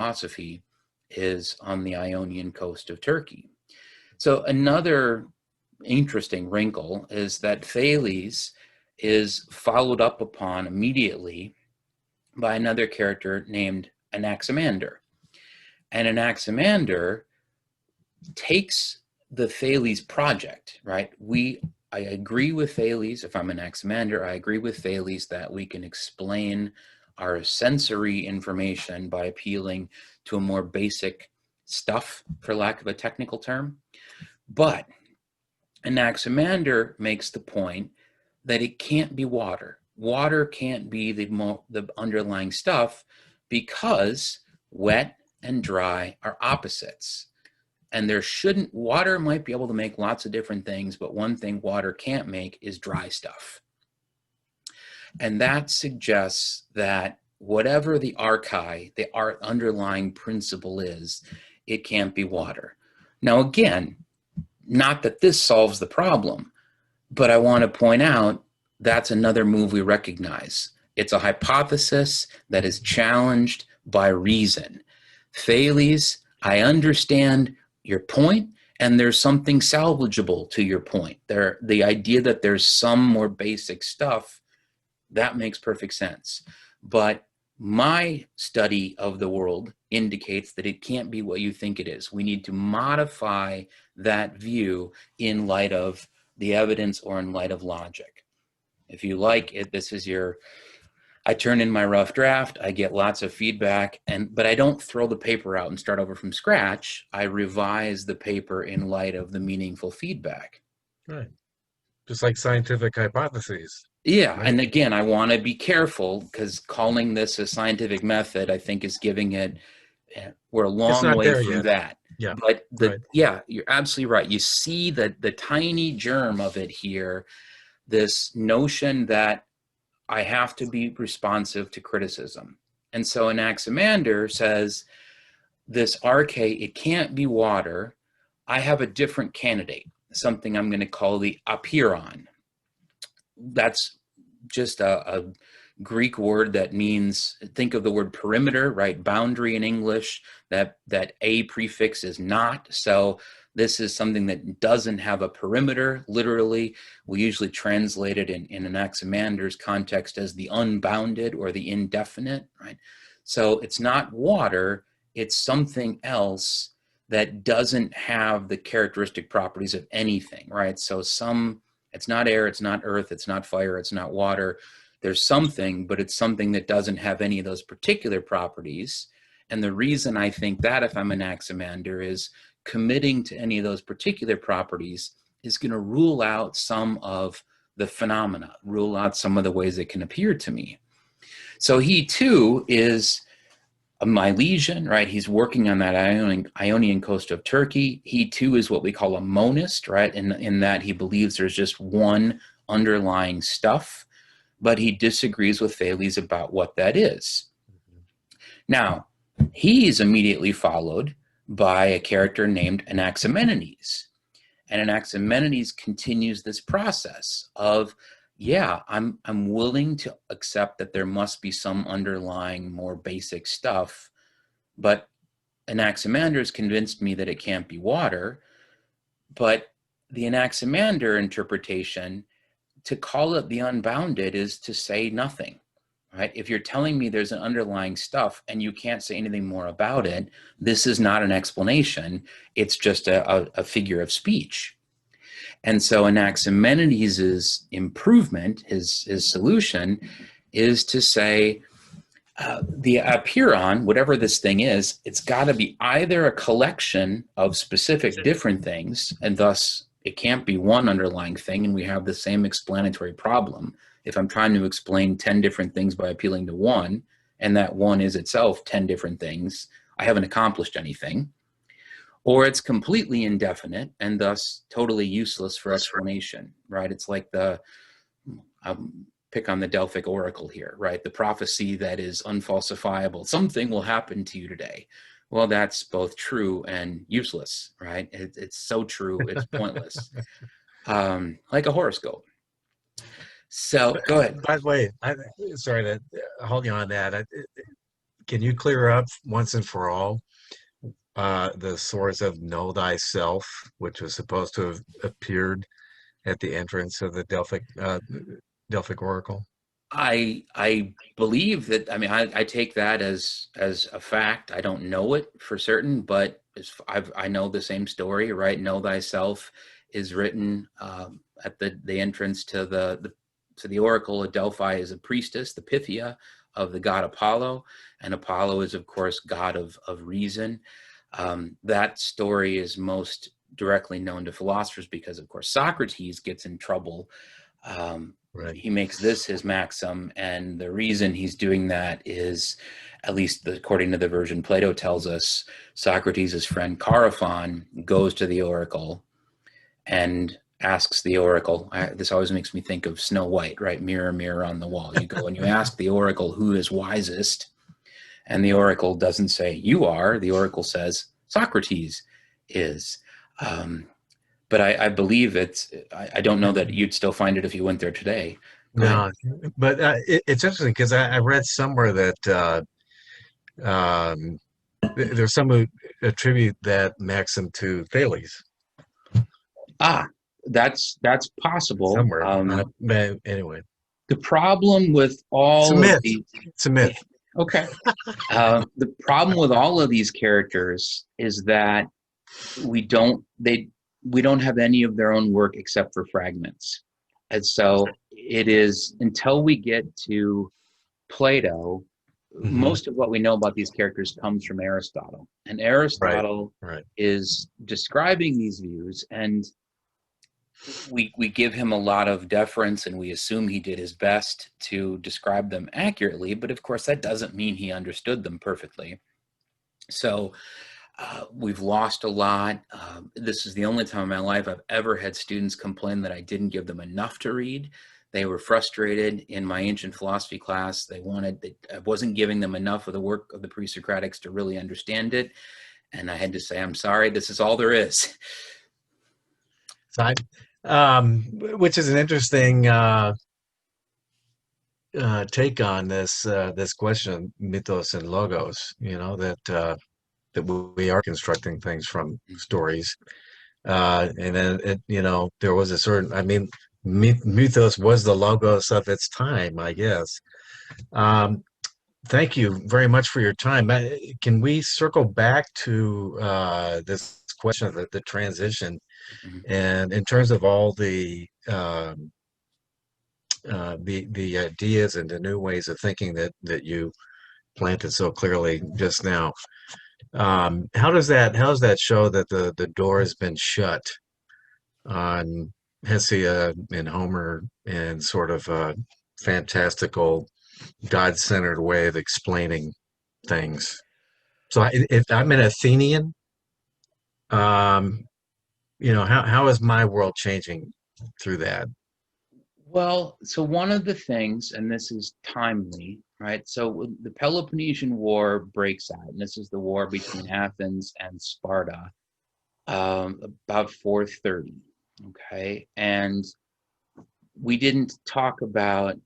philosophy is on the Ionian coast of Turkey. So another interesting wrinkle is that Thales is followed up upon immediately by another character named Anaximander. And Anaximander takes the Thales project, right? I agree with Thales. If I'm Anaximander, I agree with Thales that we can explain our sensory information by appealing to a more basic stuff, for lack of a technical term. But Anaximander makes the point that it can't be water. Water can't be the underlying stuff because wet and dry are opposites. And water might be able to make lots of different things, but one thing water can't make is dry stuff. And that suggests that whatever the archai, the underlying principle is, it can't be water. Now, again, not that this solves the problem, but I want to point out that's another move we recognize. It's a hypothesis that is challenged by reason. Thales, I understand your point, and there's something salvageable to your point. The idea that there's some more basic stuff, that makes perfect sense. But my study of the world indicates that it can't be what you think it is. We need to modify that view in light of the evidence or in light of logic. If you like it, I turn in my rough draft, I get lots of feedback, but I don't throw the paper out and start over from scratch. I revise the paper in light of the meaningful feedback. Right. Just like scientific hypotheses. Yeah, right? And again, I want to be careful because calling this a scientific method, I think, is giving it, we're a long way from yet. that. Yeah. But yeah, you're absolutely right. You see the tiny germ of it here, this notion that I have to be responsive to criticism. And so Anaximander says, this arche, it can't be water. I have a different candidate, something I'm going to call the apeiron. That's just a Greek word that means, think of the word perimeter, right? Boundary in English, that a prefix is not. So this is something that doesn't have a perimeter, literally. We usually translate it in Anaximander's context as the unbounded or the indefinite, right? So it's not water, it's something else that doesn't have the characteristic properties of anything, right? So it's not air, it's not earth, it's not fire, it's not water. There's something, but it's something that doesn't have any of those particular properties. And the reason I think that, if I'm Anaximander, is committing to any of those particular properties is going to rule out some of the phenomena, rule out some of the ways it can appear to me. So he too is a Milesian, right? He's working on that Ionian coast of Turkey. He too is what we call a monist, right? In that he believes there's just one underlying stuff, but he disagrees with Thales about what that is. Now, he's immediately followed by a character named Anaximenes. And Anaximenes continues this process of, yeah, I'm willing to accept that there must be some underlying more basic stuff, but Anaximander's convinced me that it can't be water. But the Anaximander interpretation, to call it the unbounded, is to say nothing, right? If you're telling me there's an underlying stuff and you can't say anything more about it, this is not an explanation. It's just a figure of speech. And so Anaximenes' improvement, his solution, is to say the apeiron, whatever this thing is, it's got to be either a collection of specific different things, and thus it can't be one underlying thing, and we have the same explanatory problem. If I'm trying to explain 10 different things by appealing to one, and that one is itself 10 different things, I haven't accomplished anything. Or it's completely indefinite and thus totally useless for explanation, right? It's like pick on the Delphic oracle here, right? The prophecy that is unfalsifiable. Something will happen to you today. Well, that's both true and useless, right? It's so true, it's pointless. Like a horoscope. So go ahead. By the way, sorry to hold you on that. can you clear up once and for all the source of "Know Thyself," which was supposed to have appeared at the entrance of the Delphic Oracle? I believe that. I mean, I take that as a fact. I don't know it for certain, but I know the same story, right? Know thyself is written at the entrance to the oracle at Delphi as a priestess, the Pythia of the god Apollo, and Apollo is of course god of reason. That story is most directly known to philosophers because of course Socrates gets in trouble. Um, Right. he makes this his maxim, and the reason he's doing that is, at least according to the version Plato tells us, Socrates' friend Chaerephon goes to the oracle and asks the oracle. This always makes me think of Snow White, right? Mirror, mirror on the wall. You go and you ask the oracle who is wisest, and the oracle doesn't say you are. The oracle says Socrates is. But I believe I don't know that you'd still find it if you went there today. Go ahead. No, but it's interesting because I read somewhere that um, there's some who attribute that maxim to Thales Ah, that's possible. somewhere. But anyway, The problem with it's a all of myth. the It's a myth. okay, the problem with all of these characters is that we don't they we don't have any of their own work except for fragments, and so it is until we get to Plato. Hmm. Most of what we know about these characters comes from Aristotle, and Right. Aristotle Right. is describing these views, and we give him a lot of deference, and we assume he did his best to describe them accurately. But of course, that doesn't mean he understood them perfectly. So we've lost a lot. This is the only time in my life I've ever had students complain that I didn't give them enough to read. They were frustrated in my ancient philosophy class. I wasn't giving them enough of the work of the pre-Socratics to really understand it. And I had to say, I'm sorry, this is all there is. So which is an interesting take on this question of mythos and logos. You know that we are constructing things from stories, and then there was a certain. I mean, mythos was the logos of its time, I guess. Um, Thank you very much for your time. Can we circle back to this question of the transition, Mhm. and in terms of all the ideas and the new ways of thinking that you planted so clearly just now? How does that show that the door has been shut on Hesiod and Homer and sort of a fantastical, God-centered way of explaining things? So if I'm an Athenian, um, how is my world changing through that? Well, so one of the things, and this is timely, right? So when the Peloponnesian War breaks out, and this is the war between Athens and Sparta, about 430. Okay, and we didn't talk about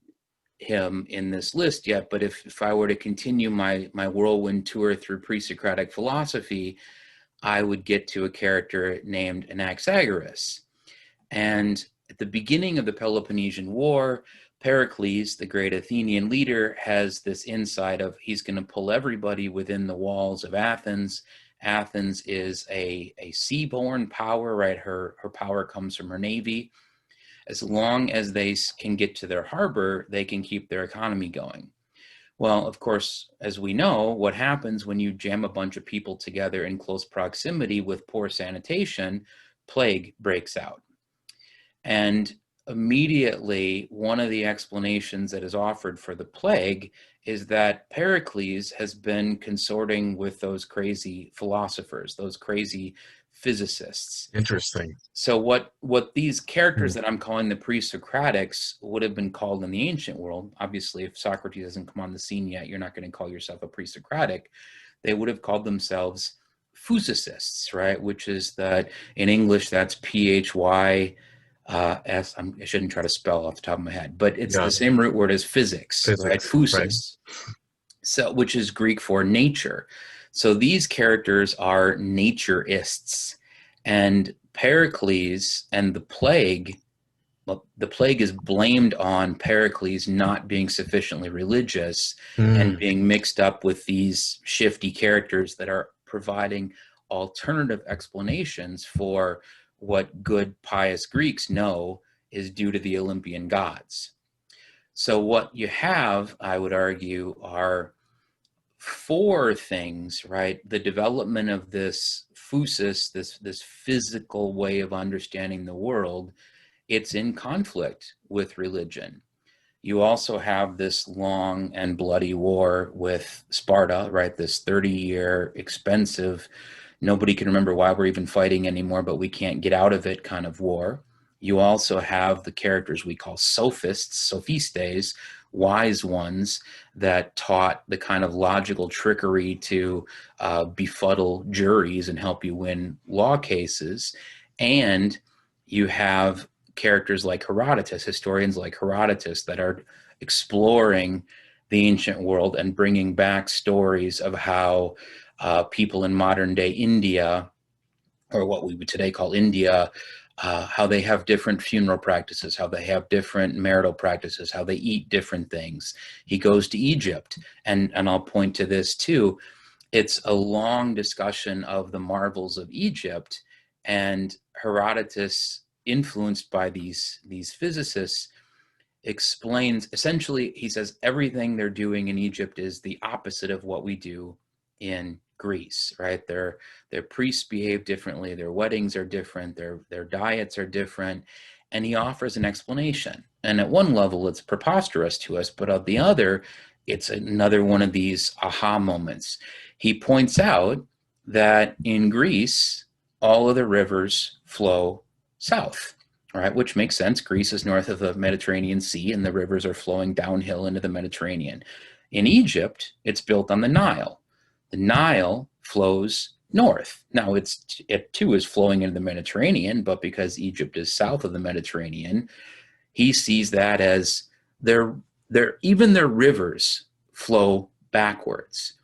him in this list yet, but if I were to continue my whirlwind tour through pre-Socratic philosophy, I would get to a character named Anaxagoras. And at the beginning of the Peloponnesian War, Pericles, the great Athenian leader, has this insight of he's going to pull everybody within the walls of Athens. Athens is a seaborne power, right? Her power comes from her navy. As long as they can get to their harbor, they can keep their economy going. Well, of course, as we know, what happens when you jam a bunch of people together in close proximity with poor sanitation, plague breaks out. And immediately, one of the explanations that is offered for the plague is that Pericles has been consorting with those crazy philosophers, those crazy physicists. Interesting. So what these Hmm. characters that I'm calling the pre-Socratics would have been called in the ancient world, obviously if Socrates hasn't come on the scene yet, you're not going to call yourself a pre-Socratic. They would have called themselves physicists, right? Which is that in English that's PHY I shouldn't try to spell off the top of my head, but it's Yeah, the same root word as physics, right? physics, right? Physis. So, which is Greek for nature. So these characters are naturists, and Pericles and the plague. Well, the plague is blamed on Pericles not being sufficiently religious and Mm, being mixed up with these shifty characters that are providing alternative explanations for what good, pious Greeks know is due to the Olympian gods. So, what you have, I would argue, are four things, right? The development of this physis, this physical way of understanding the world, it's in conflict with religion. You also have this long and bloody war with Sparta, right? This 30-year expensive, nobody can remember why we're even fighting anymore, but we can't get out of it kind of war. You also have the characters we call sophists, sophistes, wise ones that taught the kind of logical trickery to befuddle juries and help you win law cases. And you have characters like Herodotus, historians like Herodotus, that are exploring the ancient world and bringing back stories of how people in modern day India, or what we would today call India, how they have different funeral practices, how they have different marital practices, how they eat different things. He goes to Egypt, and I'll point to this too. It's a long discussion of the marvels of Egypt, and Herodotus, influenced by these physicists, explains, essentially, he says everything they're doing in Egypt is the opposite of what we do in Greece, right? Their priests behave differently, their weddings are different, their diets are different, and he offers an explanation. And at one level, it's preposterous to us, but at the other, it's another one of these aha moments. He points out that in Greece, all of the rivers flow south, right? Which makes sense. Greece is north of the Mediterranean Sea, and the rivers are flowing downhill into the Mediterranean. In Egypt, it's built on the Nile. The Nile flows north. Now, it too is flowing into the Mediterranean, but because Egypt is south of the Mediterranean, he sees that as even their rivers flow backwards.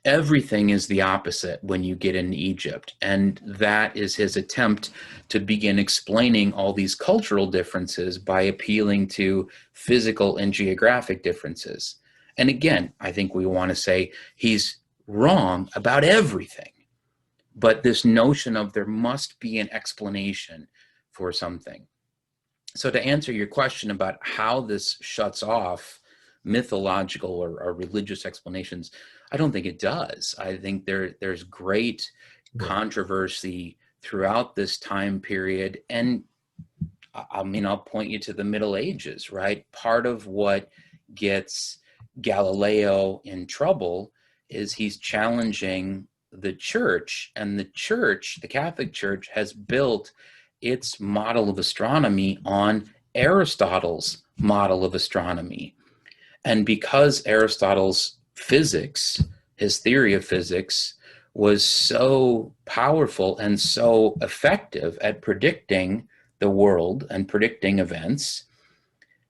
Everything is the opposite when you get into Egypt. And that is his attempt to begin explaining all these cultural differences by appealing to physical and geographic differences. And again, I think we want to say he's wrong about everything. But this notion of there must be an explanation for something. So to answer your question about how this shuts off mythological or religious explanations, I don't think it does. I think there's great right. controversy throughout this time period. And I mean, I'll point you to the Middle Ages, right? Part of what gets Galileo in trouble is he's challenging the church, and the church, the Catholic Church, has built its model of astronomy on Aristotle's model of astronomy. And because Aristotle's physics, his theory of physics, was so powerful and so effective at predicting the world and predicting events,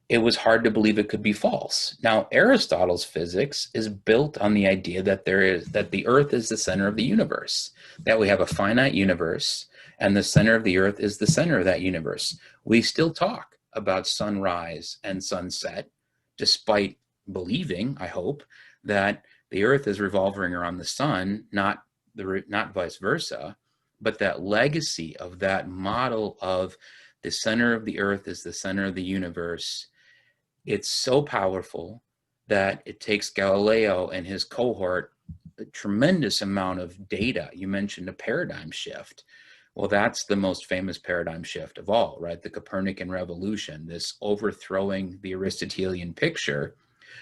it was hard to believe it could be false. Now, Aristotle's physics is built on the idea that the Earth is the center of the universe, that we have a finite universe, and the center of the Earth is the center of that universe. We still talk about sunrise and sunset, despite believing, I hope, that the Earth is revolving around the sun, not vice versa, but that legacy of that model of the center of the Earth is the center of the universe. It's so powerful that it takes Galileo and his cohort a tremendous amount of data. You mentioned a paradigm shift. Well, that's the most famous paradigm shift of all, right? The Copernican revolution, this overthrowing the Aristotelian picture,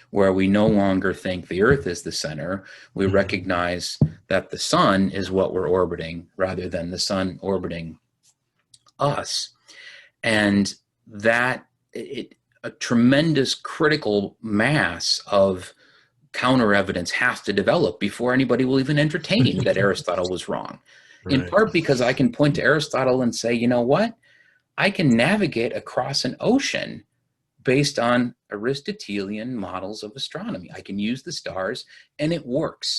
where we no longer think the Earth is the center. We recognize that the sun is what we're orbiting rather than the sun orbiting us. And that a tremendous critical mass of counter evidence has to develop before anybody will even entertain that Aristotle was wrong. In Right. part because I can point to Aristotle and say, you know what? I can navigate across an ocean based on Aristotelian models of astronomy. I can use the stars and it works.